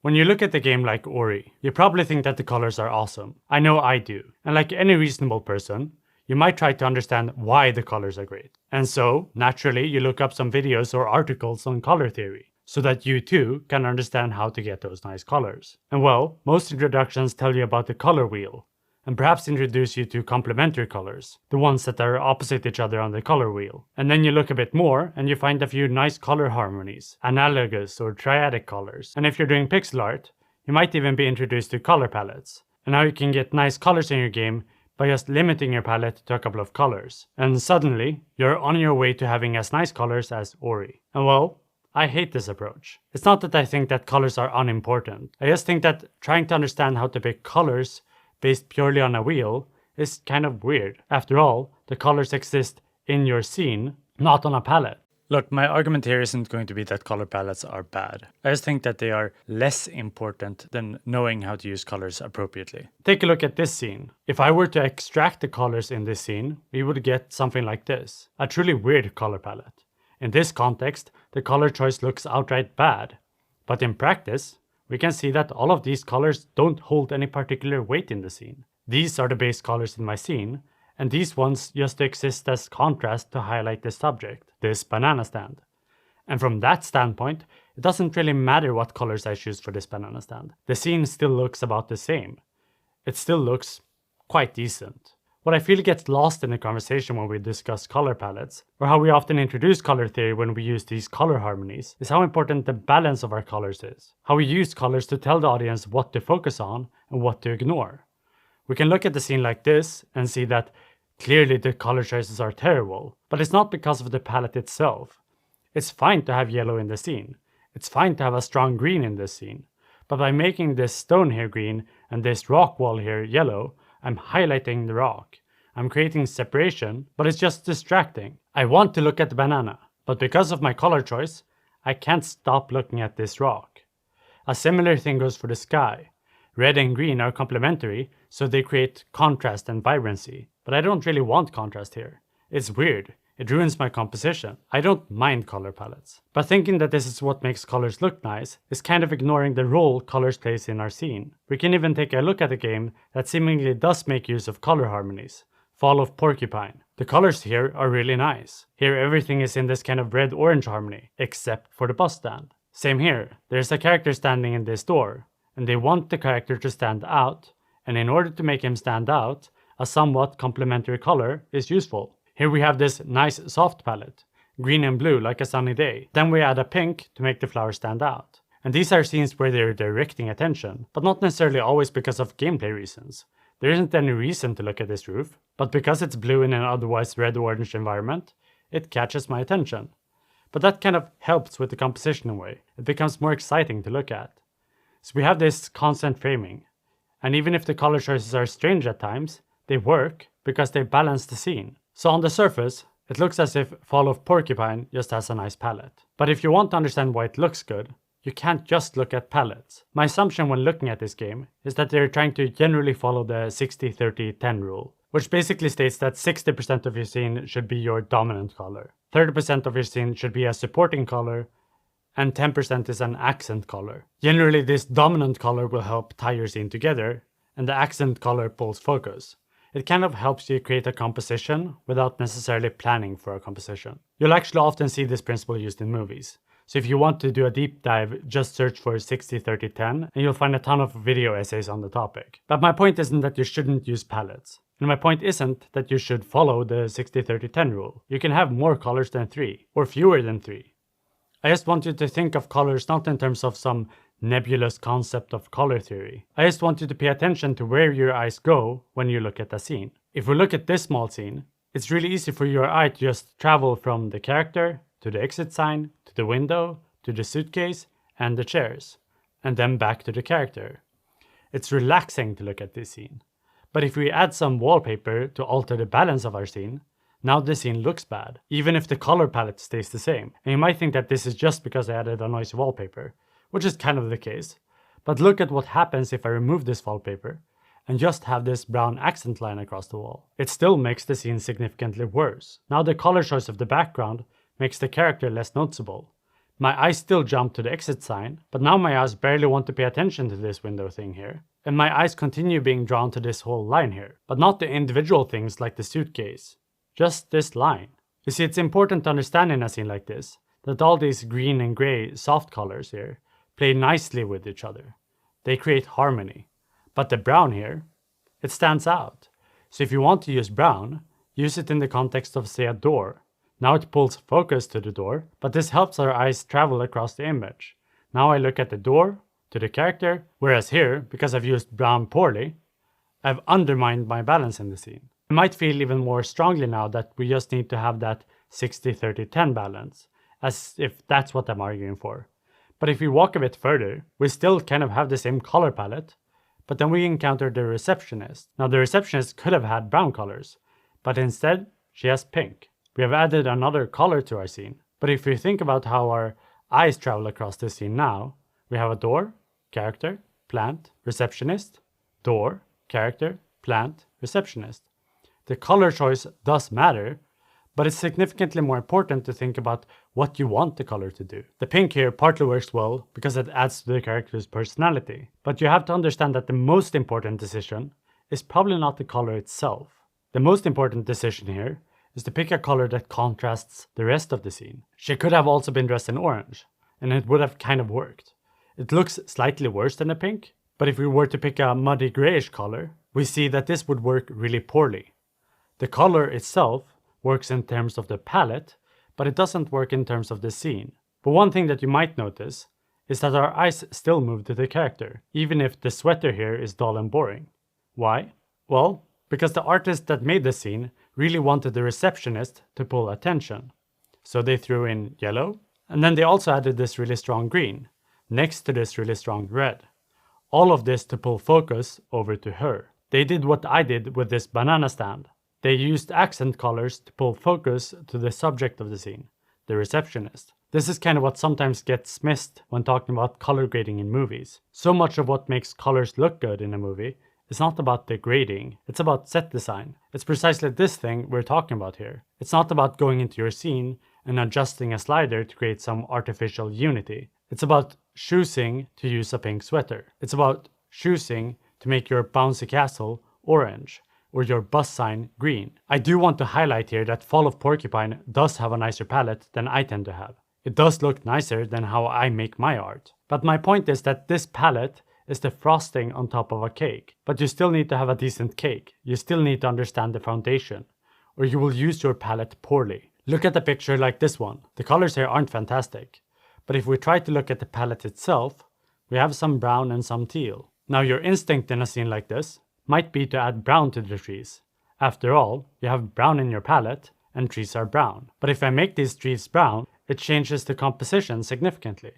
When you look at the game like Ori, you probably think that the colors are awesome. I know I do. And like any reasonable person, you might try to understand why the colors are great. And so, naturally, you look up some videos or articles on color theory, so that you too can understand how to get those nice colors. And well, most introductions tell you about the color wheel, and perhaps introduce you to complementary colors, the ones that are opposite each other on the color wheel. And then you look a bit more and you find a few nice color harmonies, analogous or triadic colors. And if you're doing pixel art, you might even be introduced to color palettes, and how you can get nice colors in your game by just limiting your palette to a couple of colors. And suddenly, you're on your way to having as nice colors as Ori. And well, I hate this approach. It's not that I think that colors are unimportant. I just think that trying to understand how to pick colors based purely on a wheel is kind of weird. After all, the colors exist in your scene, not on a palette. Look, my argument here isn't going to be that color palettes are bad. I just think that they are less important than knowing how to use colors appropriately. Take a look at this scene. If I were to extract the colors in this scene, we would get something like this. A truly weird color palette. In this context, the color choice looks outright bad. But in practice, we can see that all of these colors don't hold any particular weight in the scene. These are the base colors in my scene, and these ones just exist as contrast to highlight the subject, this banana stand. And from that standpoint, it doesn't really matter what colors I choose for this banana stand. The scene still looks about the same. It still looks quite decent. What I feel gets lost in the conversation when we discuss color palettes, or how we often introduce color theory when we use these color harmonies, is how important the balance of our colors is. How we use colors to tell the audience what to focus on and what to ignore. We can look at the scene like this and see that clearly the color choices are terrible, but it's not because of the palette itself. It's fine to have yellow in the scene. It's fine to have a strong green in this scene. But by making this stone here green and this rock wall here yellow, I'm highlighting the rock. I'm creating separation, but it's just distracting. I want to look at the banana, but because of my color choice, I can't stop looking at this rock. A similar thing goes for the sky. Red and green are complementary, so they create contrast and vibrancy. But I don't really want contrast here. It's weird. It ruins my composition. I don't mind color palettes. But thinking that this is what makes colors look nice is kind of ignoring the role colors plays in our scene. We can even take a look at a game that seemingly does make use of color harmonies. Fall of Porcupine. The colors here are really nice. Here everything is in this kind of red-orange harmony, except for the bus stand. Same here. There's a character standing in this door, and they want the character to stand out, and in order to make him stand out, a somewhat complementary color is useful. Here we have this nice soft palette, green and blue like a sunny day. Then we add a pink to make the flower stand out. And these are scenes where they're directing attention, but not necessarily always because of gameplay reasons. There isn't any reason to look at this roof, but because it's blue in an otherwise red-orange environment, it catches my attention. But that kind of helps with the composition in a way. It becomes more exciting to look at. So we have this constant framing. And even if the color choices are strange at times, they work because they balance the scene. So on the surface, it looks as if Fall of Porcupine just has a nice palette. But if you want to understand why it looks good, you can't just look at palettes. My assumption when looking at this game is that they're trying to generally follow the 60-30-10 rule, which basically states that 60% of your scene should be your dominant color, 30% of your scene should be a supporting color, and 10% is an accent color. Generally, this dominant color will help tie your scene together, and the accent color pulls focus. It kind of helps you create a composition without necessarily planning for a composition. You'll actually often see this principle used in movies. So if you want to do a deep dive, just search for 60-30-10 and you'll find a ton of video essays on the topic. But my point isn't that you shouldn't use palettes. And my point isn't that you should follow the 60-30-10 rule. You can have more colors than 3, or fewer than 3. I just want you to think of colors not in terms of some nebulous concept of color theory. I just want you to pay attention to where your eyes go when you look at a scene. If we look at this small scene, it's really easy for your eye to just travel from the character, to the exit sign, to the window, to the suitcase, and the chairs, and then back to the character. It's relaxing to look at this scene. But if we add some wallpaper to alter the balance of our scene, now the scene looks bad, even if the color palette stays the same. And you might think that this is just because I added a noisy wallpaper, which is kind of the case. But look at what happens if I remove this wallpaper and just have this brown accent line across the wall. It still makes the scene significantly worse. Now the color choice of the background makes the character less noticeable, My eyes still jump to the exit sign, but now my eyes barely want to pay attention to this window thing here. And my eyes continue being drawn to this whole line here, but not the individual things like the suitcase. Just this line. You see, it's important to understand in a scene like this that all these green and gray soft colors here play nicely with each other. They create harmony. But the brown here, it stands out. So if you want to use brown, use it in the context of, say, a door. Now it pulls focus to the door, but this helps our eyes travel across the image. Now I look at the door, to the character, whereas here, because I've used brown poorly, I've undermined my balance in the scene. I might feel even more strongly now that we just need to have that 60-30-10 balance, as if that's what I'm arguing for. But if we walk a bit further, we still kind of have the same color palette, but then we encounter the receptionist. Now the receptionist could have had brown colors, but instead she has pink. We have added another color to our scene. But if we think about how our eyes travel across the scene now, we have a door, character, plant, receptionist, door, character, plant, receptionist. The color choice does matter, but it's significantly more important to think about what you want the color to do. The pink here partly works well because it adds to the character's personality, but you have to understand that the most important decision is probably not the color itself. The most important decision here is to pick a color that contrasts the rest of the scene. She could have also been dressed in orange, and it would have kind of worked. It looks slightly worse than a pink, but if we were to pick a muddy grayish color, we see that this would work really poorly. The color itself works in terms of the palette, but it doesn't work in terms of the scene. But one thing that you might notice is that our eyes still move to the character, even if the sweater here is dull and boring. Why? Well, because the artist that made the scene really wanted the receptionist to pull attention. So they threw in yellow, and then they also added this really strong green, next to this really strong red. All of this to pull focus over to her. They did what I did with this banana stand. They used accent colors to pull focus to the subject of the scene, the receptionist. This is kind of what sometimes gets missed when talking about color grading in movies. So much of what makes colors look good in a movie is not about the grading, it's about set design. It's precisely this thing we're talking about here. It's not about going into your scene and adjusting a slider to create some artificial unity. It's about choosing to use a pink sweater. It's about choosing to make your bouncy castle orange, or your bus sign green. I do want to highlight here that Fall of Porcupine does have a nicer palette than I tend to have. It does look nicer than how I make my art. But my point is that this palette is the frosting on top of a cake. But you still need to have a decent cake. You still need to understand the foundation, or you will use your palette poorly. Look at a picture like this one. The colors here aren't fantastic. But if we try to look at the palette itself, we have some brown and some teal. Now your instinct in a scene like this might be to add brown to the trees. After all, you have brown in your palette, and trees are brown. But if I make these trees brown, it changes the composition significantly.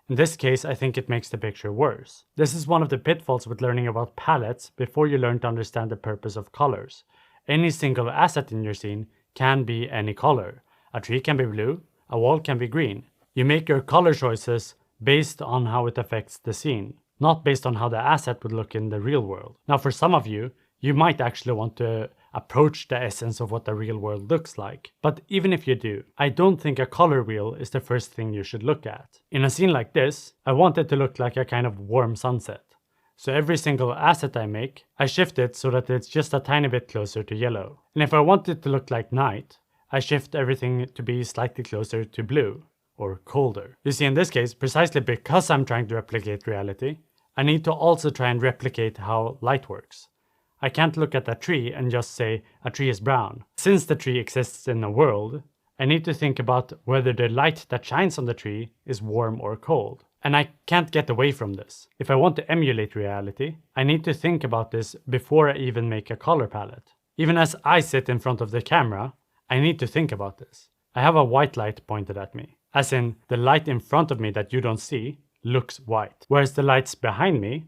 In this case, I think it makes the picture worse. This is one of the pitfalls with learning about palettes before you learn to understand the purpose of colors. Any single asset in your scene can be any color. A tree can be blue, a wall can be green. You make your color choices based on how it affects the scene, not based on how the asset would look in the real world. Now for some of you, you might actually want to approach the essence of what the real world looks like. But even if you do, I don't think a color wheel is the first thing you should look at. In a scene like this, I want it to look like a kind of warm sunset. So every single asset I make, I shift it so that it's just a tiny bit closer to yellow. And if I want it to look like night, I shift everything to be slightly closer to blue, or colder. You see, in this case, precisely because I'm trying to replicate reality, I need to also try and replicate how light works. I can't look at a tree and just say a tree is brown. Since the tree exists in a world, I need to think about whether the light that shines on the tree is warm or cold. And I can't get away from this. If I want to emulate reality, I need to think about this before I even make a color palette. Even as I sit in front of the camera, I need to think about this. I have a white light pointed at me, as in the light in front of me that you don't see looks white, whereas the lights behind me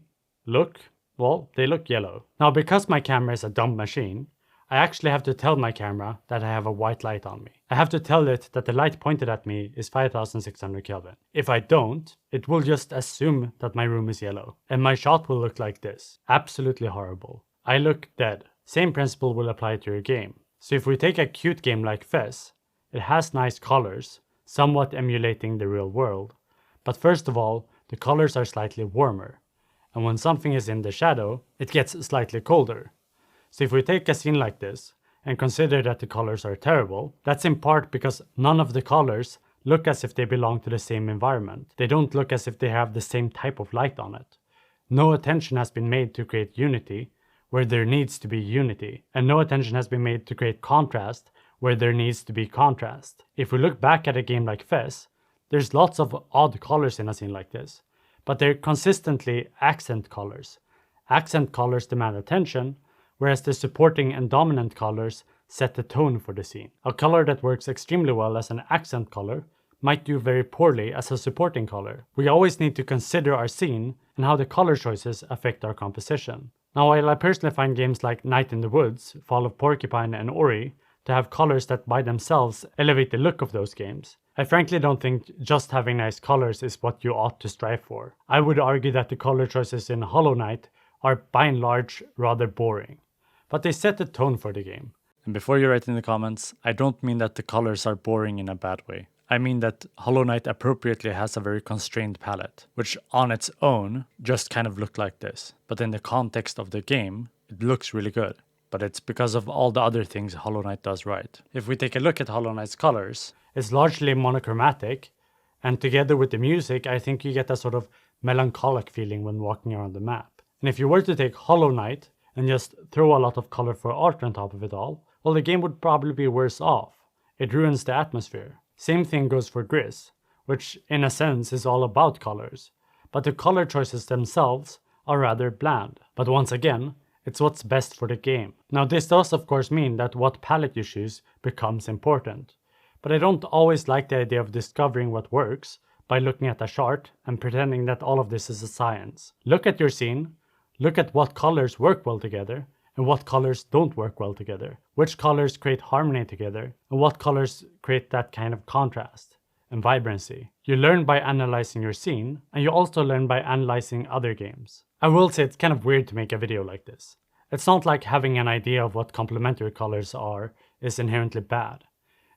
they look yellow. Now because my camera is a dumb machine, I actually have to tell my camera that I have a white light on me. I have to tell it that the light pointed at me is 5600 Kelvin. If I don't, it will just assume that my room is yellow, and my shot will look like this. Absolutely horrible. I look dead. Same principle will apply to your game. So if we take a cute game like Fez, it has nice colors, somewhat emulating the real world. But first of all, the colors are slightly warmer, and when something is in the shadow, it gets slightly colder. So if we take a scene like this, and consider that the colors are terrible, that's in part because none of the colors look as if they belong to the same environment. They don't look as if they have the same type of light on it. No attention has been made to create unity where there needs to be unity, and no attention has been made to create contrast where there needs to be contrast. If we look back at a game like Fez, there's lots of odd colors in a scene like this, but they're consistently accent colors. Accent colors demand attention, whereas the supporting and dominant colors set the tone for the scene. A color that works extremely well as an accent color might do very poorly as a supporting color. We always need to consider our scene and how the color choices affect our composition. Now, while I personally find games like Night in the Woods, Fall of Porcupine, and Ori to have colors that by themselves elevate the look of those games, I frankly don't think just having nice colors is what you ought to strive for. I would argue that the color choices in Hollow Knight are by and large rather boring, but they set the tone for the game. And before you write in the comments, I don't mean that the colors are boring in a bad way. I mean that Hollow Knight appropriately has a very constrained palette, which on its own just kind of looked like this. But in the context of the game, it looks really good. But it's because of all the other things Hollow Knight does right. If we take a look at Hollow Knight's colors, it's largely monochromatic, and together with the music, I think you get a sort of melancholic feeling when walking around the map. And if you were to take Hollow Knight and just throw a lot of colorful art on top of it all, well, the game would probably be worse off. It ruins the atmosphere. Same thing goes for Gris, which in a sense is all about colors, but the color choices themselves are rather bland. But once again, it's what's best for the game. Now this does of course mean that what palette you choose becomes important, but I don't always like the idea of discovering what works by looking at a chart and pretending that all of this is a science. Look at your scene, look at what colors work well together, and what colors don't work well together, which colors create harmony together, and what colors create that kind of contrast and vibrancy. You learn by analyzing your scene, and you also learn by analyzing other games. I will say it's kind of weird to make a video like this. It's not like having an idea of what complementary colors are is inherently bad.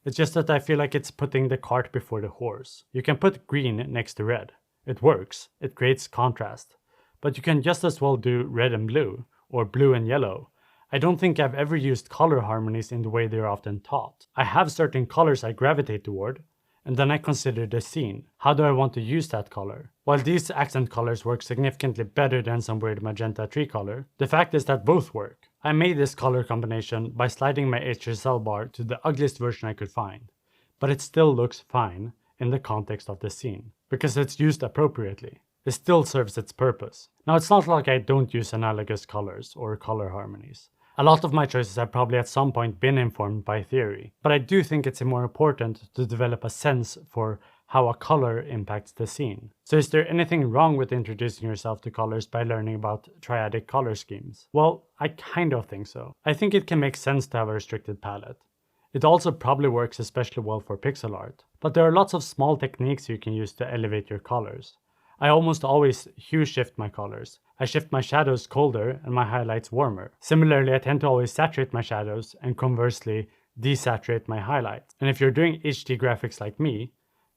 It's just that I feel like it's putting the cart before the horse. You can put green next to red. It works, it creates contrast. But you can just as well do red and blue, or blue and yellow. I don't think I've ever used color harmonies in the way they're often taught. I have certain colors I gravitate toward, and then I consider the scene. How do I want to use that color? While these accent colors work significantly better than some weird magenta tree color, the fact is that both work. I made this color combination by sliding my HSL bar to the ugliest version I could find, but it still looks fine in the context of the scene, because it's used appropriately. It still serves its purpose. Now it's not like I don't use analogous colors or color harmonies. A lot of my choices have probably at some point been informed by theory, but I do think it's more important to develop a sense for how a color impacts the scene. So is there anything wrong with introducing yourself to colors by learning about triadic color schemes? Well, I kind of think so. I think it can make sense to have a restricted palette. It also probably works especially well for pixel art, but there are lots of small techniques you can use to elevate your colors. I almost always hue shift my colors. I shift my shadows colder and my highlights warmer. Similarly, I tend to always saturate my shadows and conversely desaturate my highlights. And if you're doing HD graphics like me,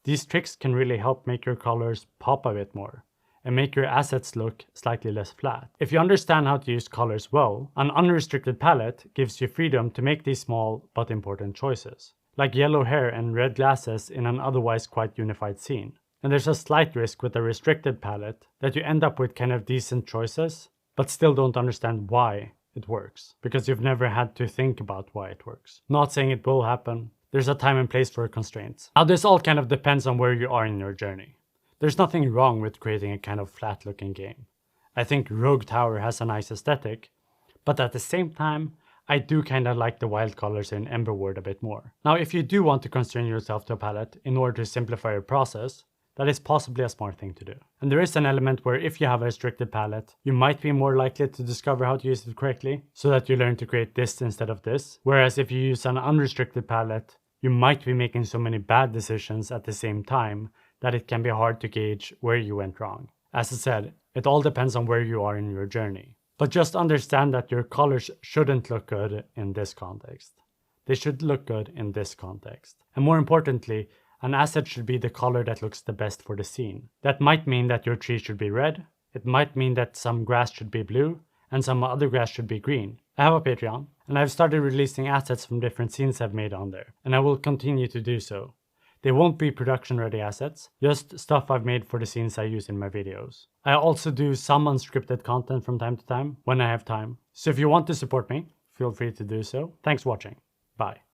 these tricks can really help make your colors pop a bit more and make your assets look slightly less flat. If you understand how to use colors well, an unrestricted palette gives you freedom to make these small but important choices, like yellow hair and red glasses in an otherwise quite unified scene. And there's a slight risk with a restricted palette that you end up with kind of decent choices, but still don't understand why it works, because you've never had to think about why it works. Not saying it will happen. There's a time and place for constraints. Now this all kind of depends on where you are in your journey. There's nothing wrong with creating a kind of flat looking game. I think Rogue Tower has a nice aesthetic, but at the same time, I do kind of like the wild colors in Emberward a bit more. Now if you do want to constrain yourself to a palette in order to simplify your process, that is possibly a smart thing to do. And there is an element where if you have a restricted palette, you might be more likely to discover how to use it correctly, so that you learn to create this instead of this. Whereas if you use an unrestricted palette, you might be making so many bad decisions at the same time that it can be hard to gauge where you went wrong. As I said, it all depends on where you are in your journey. But just understand that your colors shouldn't look good in this context. They should look good in this context. And more importantly, An asset should be the color that looks the best for the scene. That might mean that your tree should be red, it might mean that some grass should be blue, and some other grass should be green. I have a Patreon, and I've started releasing assets from different scenes I've made on there, and I will continue to do so. They won't be production ready assets, just stuff I've made for the scenes I use in my videos. I also do some unscripted content from time to time, when I have time. So if you want to support me, feel free to do so. Thanks for watching. Bye.